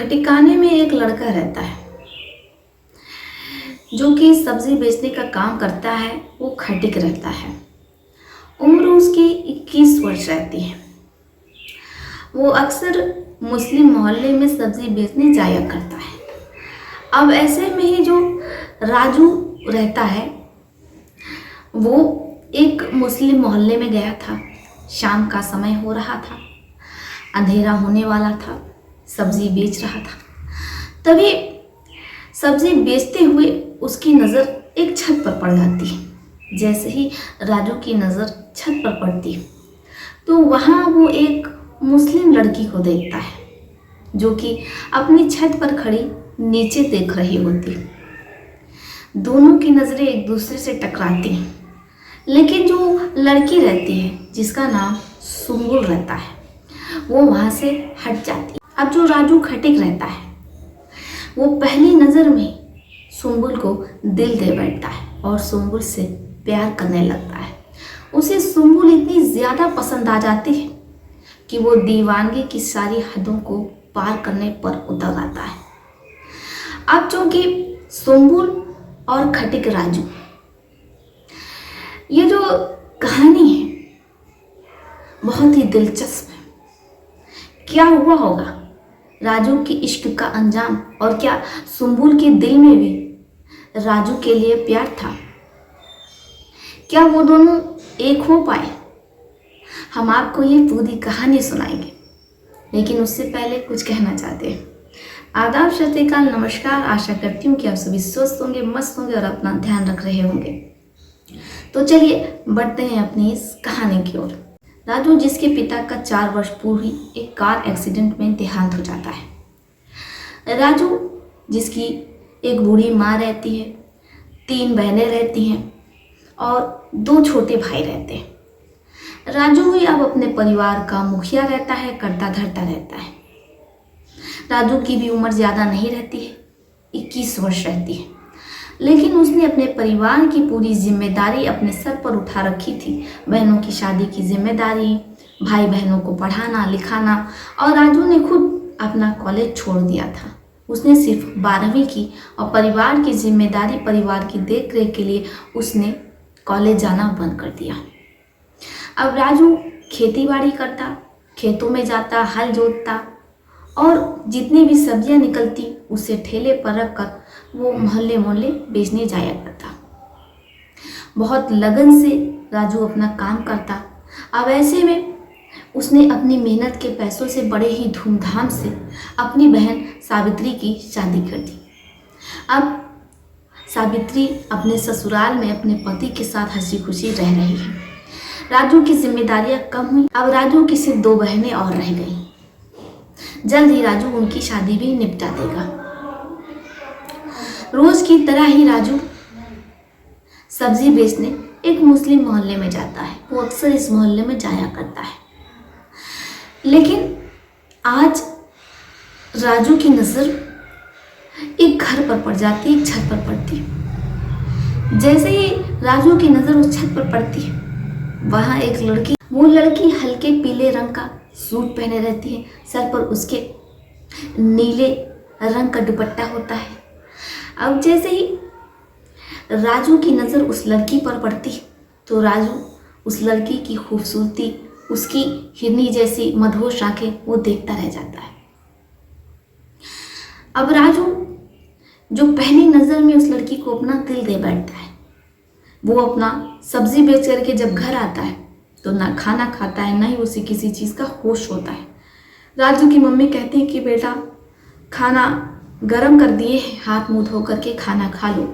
खटिकाने में एक लड़का रहता है जो कि सब्जी बेचने का काम करता है। वो खटिक रहता है। उम्र उसकी 21 वर्ष रहती है। वो अक्सर मुस्लिम मोहल्ले में सब्जी बेचने जाया करता है। अब ऐसे में ही जो राजू रहता है वो एक मुस्लिम मोहल्ले में गया था। शाम का समय हो रहा था, अंधेरा होने वाला था, सब्जी बेच रहा था। तभी सब्जी बेचते हुए उसकी नज़र एक छत पर पड़ जाती है। जैसे ही राजू की नज़र छत पर पड़ती है तो वहाँ वो एक मुस्लिम लड़की को देखता है जो कि अपनी छत पर खड़ी नीचे देख रही होती है। दोनों की नज़रें एक दूसरे से टकराती हैं, लेकिन जो लड़की रहती है जिसका नाम सुम्बुल रहता है वो वहाँ से हट जाती है। अब जो राजू खटिक रहता है वो पहली नज़र में सुम्बुल को दिल दे बैठता है और सुम्बुल से प्यार करने लगता है। उसे सुम्बुल इतनी ज़्यादा पसंद आ जाती है कि वो दीवानगी की सारी हदों को पार करने पर उतर आता है। अब चूंकि सुम्बुल और खटिक राजू, ये जो कहानी है बहुत ही दिलचस्प है। क्या हुआ होगा राजू की इश्क का अंजाम, और क्या सुम्बुल के दिल में भी राजू के लिए प्यार था? क्या वो दोनों एक हो पाए? हम आपको ये पूरी कहानी सुनाएंगे, लेकिन उससे पहले कुछ कहना चाहते हैं। आदाब, सत श्री अकाल, नमस्कार। आशा करती हूँ कि आप सभी स्वस्थ होंगे, मस्त होंगे और अपना ध्यान रख रहे होंगे। तो चलिए बढ़ते हैं अपनी इस कहानी की ओर। राजू, जिसके पिता का 4 वर्ष पूर्व ही एक कार एक्सीडेंट में देहांत हो जाता है। राजू, जिसकी एक बूढ़ी माँ रहती है, 3 बहनें रहती हैं और 2 छोटे भाई रहते हैं। राजू ही अब अपने परिवार का मुखिया रहता है, करता धरता रहता है। राजू की भी उम्र ज़्यादा नहीं रहती है, 21 वर्ष रहती है, लेकिन उसने अपने परिवार की पूरी जिम्मेदारी अपने सर पर उठा रखी थी। बहनों की शादी की जिम्मेदारी, भाई बहनों को पढ़ाना लिखाना, और राजू ने खुद अपना कॉलेज छोड़ दिया था। उसने सिर्फ 12वीं की और परिवार की जिम्मेदारी, परिवार की देख रेख के लिए उसने कॉलेज जाना बंद कर दिया। अब राजू खेती बाड़ी करता, खेतों में जाता, हल जोतता और जितनी भी सब्जियां निकलती उसे ठेले पर रख कर वो मोहल्ले मोहल्ले बेचने जाया करता। बहुत लगन से राजू अपना काम करता। अब ऐसे में उसने अपनी मेहनत के पैसों से बड़े ही धूमधाम से अपनी बहन सावित्री की शादी कर दी। अब सावित्री अपने ससुराल में अपने पति के साथ हंसी खुशी रह रही है। राजू की जिम्मेदारियां कम हुई। अब राजू की सिर्फ 2 बहनें और रह गई। जल्द ही राजू उनकी शादी भी निपटा देगा। रोज की तरह ही राजू सब्जी बेचने एक मुस्लिम मोहल्ले में जाता है। वो अक्सर इस मोहल्ले में जाया करता है, लेकिन आज राजू की नज़र एक घर पर पड़ जाती है, एक छत पर पड़ती है। जैसे ही राजू की नज़र उस छत पर पड़ती है, वहाँ एक लड़की, वो लड़की हल्के पीले रंग का सूट पहने रहती है, सर पर उसके नीले रंग का दुपट्टा होता है। अब जैसे ही राजू की नज़र उस लड़की पर पड़ती है तो राजू उस लड़की की खूबसूरती, उसकी हिरनी जैसी मधोश आंखें वो देखता रह जाता है। अब राजू जो पहली नज़र में उस लड़की को अपना दिल दे बैठता है, वो अपना सब्जी बेच करके जब घर आता है तो ना खाना खाता है, ना ही उसे किसी चीज़ का होश होता है। राजू की मम्मी कहती है कि बेटा खाना गरम कर दिए हैं, हाथ मुंह धो करके खाना खा लो,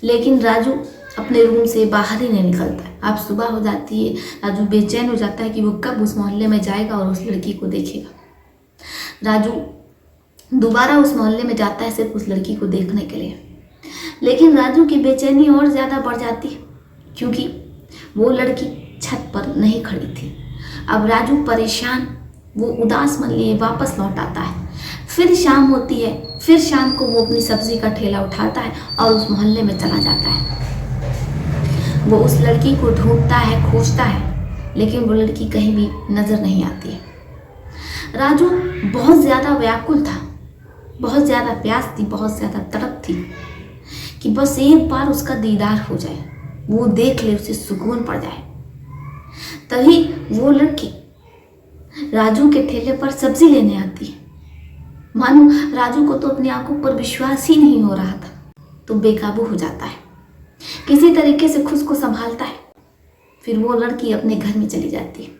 लेकिन राजू अपने रूम से बाहर ही नहीं निकलता है। अब सुबह हो जाती है, राजू बेचैन हो जाता है कि वो कब उस मोहल्ले में जाएगा और उस लड़की को देखेगा। राजू दोबारा उस मोहल्ले में जाता है सिर्फ उस लड़की को देखने के लिए, लेकिन राजू की बेचैनी और ज़्यादा बढ़ जाती है क्योंकि वो लड़की छत पर नहीं खड़ी थी। अब राजू परेशान, वो उदास मन लिए वापस लौट आता है। फिर शाम होती है, फिर शाम को वो अपनी सब्जी का ठेला उठाता है और उस मोहल्ले में चला जाता है। वो उस लड़की को ढूंढता है, खोजता है, लेकिन वो लड़की कहीं भी नज़र नहीं आती है। राजू बहुत ज़्यादा व्याकुल था बहुत ज़्यादा प्यास थी, बहुत ज़्यादा तड़प थी कि बस एक बार उसका दीदार हो जाए, वो देख ले, उसे सुकून पड़ जाए। तभी वो लड़की राजू के ठेले पर सब्जी लेने आती है। मानो राजू को तो अपनी आंखों पर विश्वास ही नहीं हो रहा था, तो बेकाबू हो जाता है, किसी तरीके से खुद को संभालता है। फिर वो लड़की अपने घर में चली जाती है।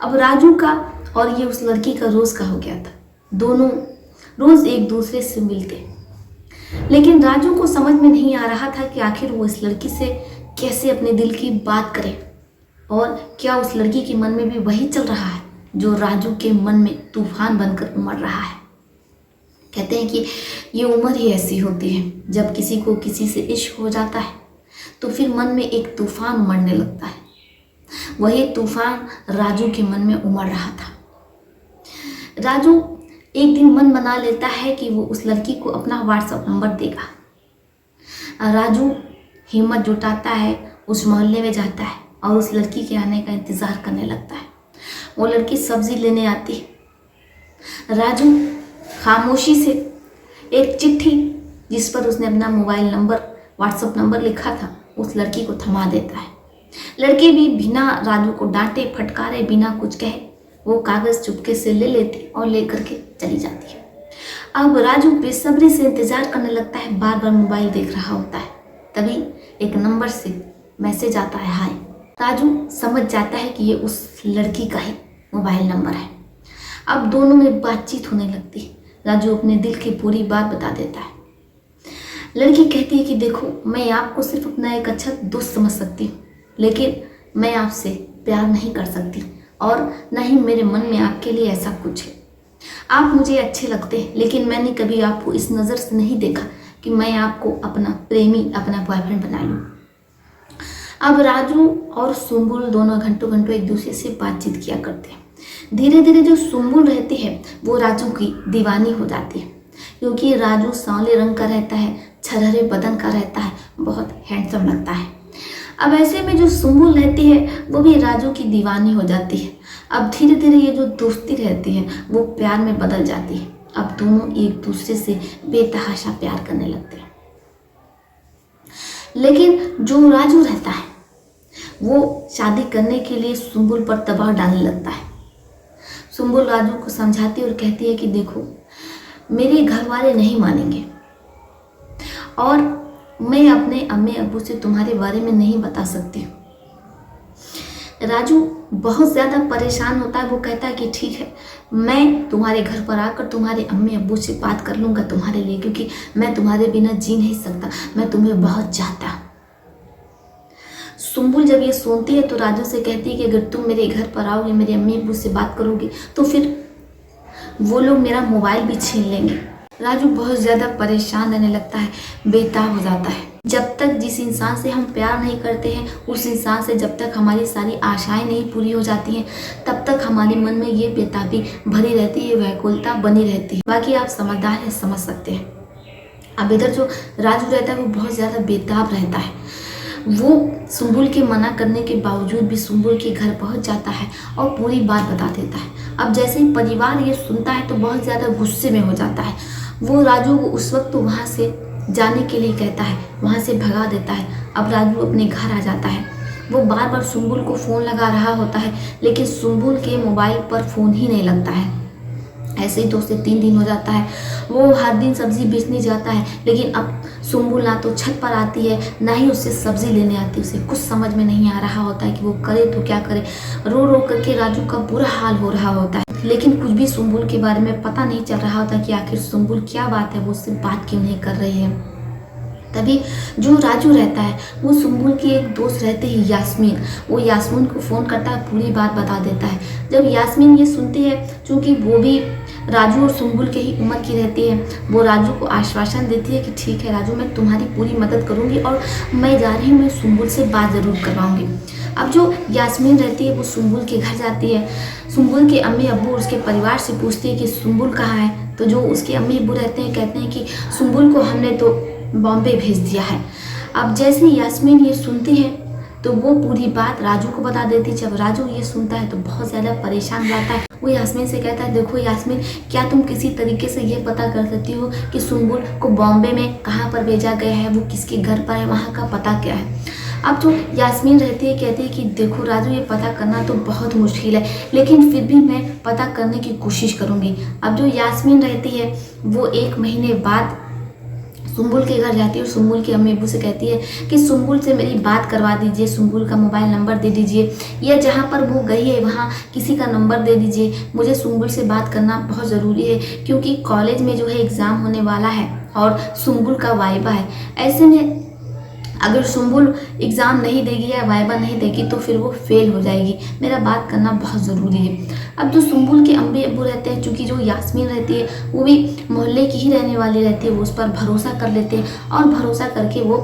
अब राजू का और ये उस लड़की का रोज का हो गया था, दोनों रोज एक दूसरे से मिलते, लेकिन राजू को समझ में नहीं आ रहा था कि आखिर वो इस लड़की से कैसे अपने दिल की बात करे, और क्या उस लड़की के मन में भी वही चल रहा है जो राजू के मन में तूफान बनकर उमड़ रहा है। कहते हैं कि ये उम्र ही ऐसी होती है, जब किसी को किसी से इश्क हो जाता है तो फिर मन में एक तूफान उमड़ने लगता है। वही तूफान राजू के मन में उमड़ रहा था। राजू एक दिन मन बना लेता है कि वो उस लड़की को अपना व्हाट्सएप नंबर देगा। राजू हिम्मत जुटाता है, उस मोहल्ले में जाता है और उस लड़की के आने का इंतज़ार करने लगता है। वो लड़की सब्जी लेने आती है। राजू खामोशी से एक चिट्ठी जिस पर उसने अपना मोबाइल नंबर, व्हाट्सएप नंबर लिखा था, उस लड़की को थमा देता है। लड़की भी बिना राजू को डांटे फटकारे, बिना कुछ कहे, वो कागज़ चुपके से ले लेती और लेकर के चली जाती है। अब राजू बेसब्री से इंतज़ार करने लगता है, बार बार मोबाइल देख रहा होता है। तभी एक नंबर से मैसेज आता है, हाय। राजू समझ जाता है कि ये उस लड़की का ही मोबाइल नंबर है। अब दोनों में बातचीत होने लगती है। राजू अपने दिल की पूरी बात बता देता है। लड़की कहती है कि देखो, मैं आपको सिर्फ अपना एक अच्छा दोस्त समझ सकती हूँ, लेकिन मैं आपसे प्यार नहीं कर सकती और न ही मेरे मन में आपके लिए ऐसा कुछ है। आप मुझे अच्छे लगते हैं, लेकिन मैंने कभी आपको इस नज़र से नहीं देखा कि मैं आपको अपना प्रेमी, अपना बॉयफ्रेंड बना लूँ। अब राजू और सुम्बुल दोनों घंटों घंटों एक दूसरे से बातचीत किया करते हैं। धीरे धीरे जो सुम्बुल रहती है वो राजू की दीवानी हो जाती है, क्योंकि राजू सांवले रंग का रहता है, छरहरे बदन का रहता है, बहुत हैंडसम लगता है। अब ऐसे में जो सुम्बुल रहती है वो भी राजू की दीवानी हो जाती है। अब धीरे धीरे ये जो दोस्ती रहती है वो प्यार में बदल जाती है। अब दोनों एक दूसरे से बेतहाशा प्यार करने लगते हैं। लेकिन जो राजू रहता है वो शादी करने के लिए सुम्बुल पर दबाव डालने लगता है। सुम्बुल राजू को समझाती और कहती है कि देखो, मेरे घर वाले नहीं मानेंगे और मैं अपने अम्मी अब्बू से तुम्हारे बारे में नहीं बता सकती। राजू बहुत ज़्यादा परेशान होता है। वो कहता है कि ठीक है, मैं तुम्हारे घर पर आकर तुम्हारे अम्मी अब्बू से बात कर लूँगा तुम्हारे लिए, क्योंकि मैं तुम्हारे बिना जी नहीं सकता, मैं तुम्हें बहुत चाहता। सुम्बुल जब ये सुनती है तो राजू से कहती है कि अगर तुम मेरे घर पर आओगे, मेरे अम्मी अब्बू से बात करोगे, तो फिर वो लोग मेरा मोबाइल भी छीन लेंगे। राजू बहुत ज़्यादा परेशान रहने लगता है, बेताब हो जाता है। जब तक जिस इंसान से हम प्यार नहीं करते हैं, उस इंसान से जब तक हमारी सारी आशाएं नहीं पूरी हो जाती हैं, तब तक हमारे मन में ये बेताबी भरी रहती है, व्याकुलता बनी रहती है। बाकी आप समझदार हैं, समझ सकते हैं। अब इधर जो राजू रहता है वो बहुत ज़्यादा बेताब रहता है। वो सुम्बुल के मना करने के बावजूद भी सुम्बुल के घर पहुंच जाता है और पूरी बात बता देता है। अब जैसे ही परिवार ये सुनता है तो बहुत ज़्यादा गुस्से में हो जाता है। वो राजू को उस वक्त तो वहाँ से जाने के लिए कहता है, वहाँ से भगा देता है। अब राजू अपने घर आ जाता है। वो बार बार सुम्बुल को फ़ोन लगा रहा होता है, लेकिन सुम्बुल के मोबाइल पर फ़ोन ही नहीं लगता है। ऐसे ही 2 से 3 दिन हो जाता है। वो हर दिन सब्ज़ी बेचने जाता है, लेकिन अब सुम्बुल ना तो छत पर आती है, ना ही उससे सब्ज़ी लेने आती है। उसे कुछ समझ में नहीं आ रहा होता है कि वो करे तो क्या करे। रो रो करके राजू का बुरा हाल हो रहा होता है, लेकिन कुछ भी सुम्बुल के बारे में पता नहीं चल रहा होता कि आखिर सुम्बुल क्या बात है, वो उससे बात क्यों नहीं कर रही है। तभी जो राजू रहता है वो सुम्बुल की एक दोस्त रहती है यास्मीन, वो यास्मीन को फ़ोन करता है, पूरी बात बता देता है। जब यास्मीन ये सुनती है, चूँकि वो भी राजू और सुम्बुल के ही उम्र की रहती है, वो राजू को आश्वासन देती है कि ठीक है राजू, मैं तुम्हारी पूरी मदद करूँगी और मैं जा रही हूँ, मैं सुम्बुल से बात ज़रूर करवाऊँगी। अब जो यास्मीन रहती है वो सुम्बुल के घर जाती है। सुम्बुल के अम्मी अब्बू उसके परिवार से पूछती है कि सुम्बुल कहाँ है। तो जो उसके अम्मी अब्बू रहते हैं कहते हैं कि सुम्बुल को हमने तो बॉम्बे भेज दिया है। अब जैसे यास्मीन ये सुनती है तो वो पूरी बात राजू को बता देती। जब राजू ये सुनता है तो बहुत ज़्यादा परेशान हो जाता है। वो यास्मीन से कहता है, देखो यास्मीन, क्या तुम किसी तरीके से ये पता कर सकती हो कि सुम्बुल को बॉम्बे में कहाँ पर भेजा गया है, वो किसके घर पर है, वहाँ का पता क्या है। अब जो यास्मीन रहती है कहती है कि देखो राजू, ये पता करना तो बहुत मुश्किल है, लेकिन फिर भी मैं पता करने की कोशिश करूँगी। अब जो यास्मीन रहती है वो 1 महीने बाद सुम्बुल के घर जाती है और सुम्बुल की अम्मी अब्बू से कहती है कि सुम्बुल से मेरी बात करवा दीजिए, सुम्बुल का मोबाइल नंबर दे दीजिए, या जहाँ पर वो गई है वहाँ किसी का नंबर दे दीजिए, मुझे सुम्बुल से बात करना बहुत ज़रूरी है, क्योंकि कॉलेज में जो है एग्ज़ाम होने वाला है और सुम्बुल का वाइवा है। ऐसे में अगर सुम्बुल एग्ज़ाम नहीं देगी या वाइवा नहीं देगी तो फिर वो फेल हो जाएगी, मेरा बात करना बहुत ज़रूरी है। अब जो सुम्बुल के अम्मी अब्बू रहते हैं, चूँकि जो यास्मीन रहती है वो भी मोहल्ले की ही रहने वाली रहती है, वो उस पर भरोसा कर लेते हैं और भरोसा करके वो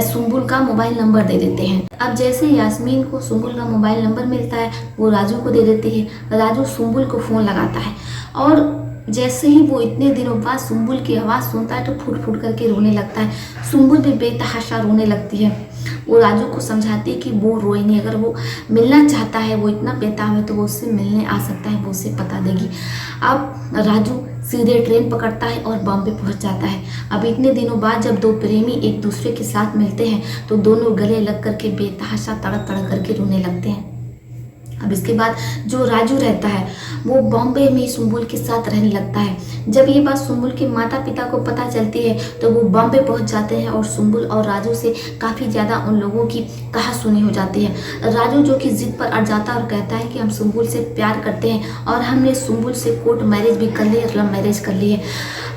सुम्बुल का मोबाइल नंबर दे देते हैं। अब जैसे यास्मीन को सुम्बुल का मोबाइल नंबर मिलता है वो राजू को दे देती है। राजू सुम्बुल को फ़ोन लगाता है और जैसे ही वो इतने दिनों बाद सुम्बुल की आवाज़ सुनता है तो फुट फुट करके रोने लगता है। सुम्बुल भी बेतहाशा रोने लगती है। वो राजू को समझाती है कि वो रोए नहीं, अगर वो मिलना चाहता है, वो इतना बेताब है, तो वो उससे मिलने आ सकता है, वो उसे पता देगी। अब राजू सीधे ट्रेन पकड़ता है और बॉम्बे पहुंच जाता है। अब इतने दिनों बाद जब दो प्रेमी एक दूसरे के साथ मिलते हैं तो दोनों गले लग करके बेतहाशा तड़प तड़प करके रोने लगते हैं। अब इसके बाद जो राजू रहता है वो बॉम्बे में सुम्बुल के साथ रहने लगता है। जब ये बात सुम्बुल के माता पिता को पता चलती है तो वो बॉम्बे पहुंच जाते हैं और सुम्बुल और राजू से काफ़ी ज़्यादा उन लोगों की कहासुनी हो जाती है। राजू जो कि जिद पर अड़ जाता है और कहता है कि हम सुम्बुल से प्यार करते हैं और हमने सुम्बुल से कोर्ट मैरिज भी कर ली है, लव मैरिज कर ली है।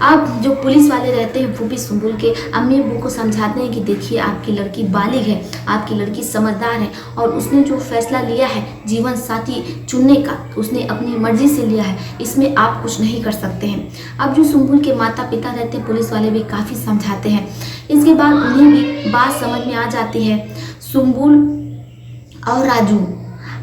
अब जो पुलिस वाले रहते हैं वो भी सुम्बुल के अम्मी अब्बू को समझाते हैं कि देखिए आपकी लड़की बालिग है, आपकी लड़की समझदार है और उसने जो फैसला लिया है जीवन साथी चुनने का, उसने अपनी मर्जी से लिया है, इसमें आप कुछ नहीं कर सकते हैं। अब जो सुम्बुल के माता पिता रहते हैं पुलिस वाले भी काफ़ी समझाते हैं। इसके बाद उन्हें भी बात समझ में आ जाती है। सुम्बुल और राजू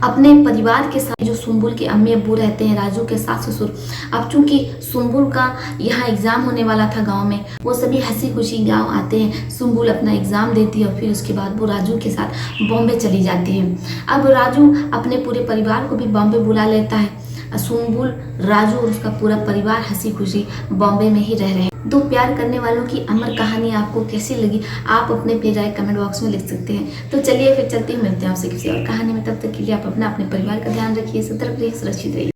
अपने परिवार के साथ, जो सुम्बुल के अम्मी अब्बू रहते हैं, राजू के सास ससुर, अब चूंकि सुम्बुल का यहाँ एग्ज़ाम होने वाला था गांव में, वो सभी हंसी खुशी गांव आते हैं। सुम्बुल अपना एग्ज़ाम देती है और फिर उसके बाद वो राजू के साथ बॉम्बे चली जाती है। अब राजू अपने पूरे परिवार को भी बॉम्बे बुला लेता है। सुम्बुल, राजू और उसका पूरा परिवार हंसी खुशी बॉम्बे में ही रह रहे हैं। दो प्यार करने वालों की अमर कहानी आपको कैसी लगी, आप अपने पे राय कमेंट बॉक्स में लिख सकते हैं। तो चलिए फिर चलते हैं, मिलते हैं आपसे किसी और कहानी में। तब तक के लिए आप अपने परिवार का ध्यान रखिए, सतर्क रहिए, सुरक्षित रहिए।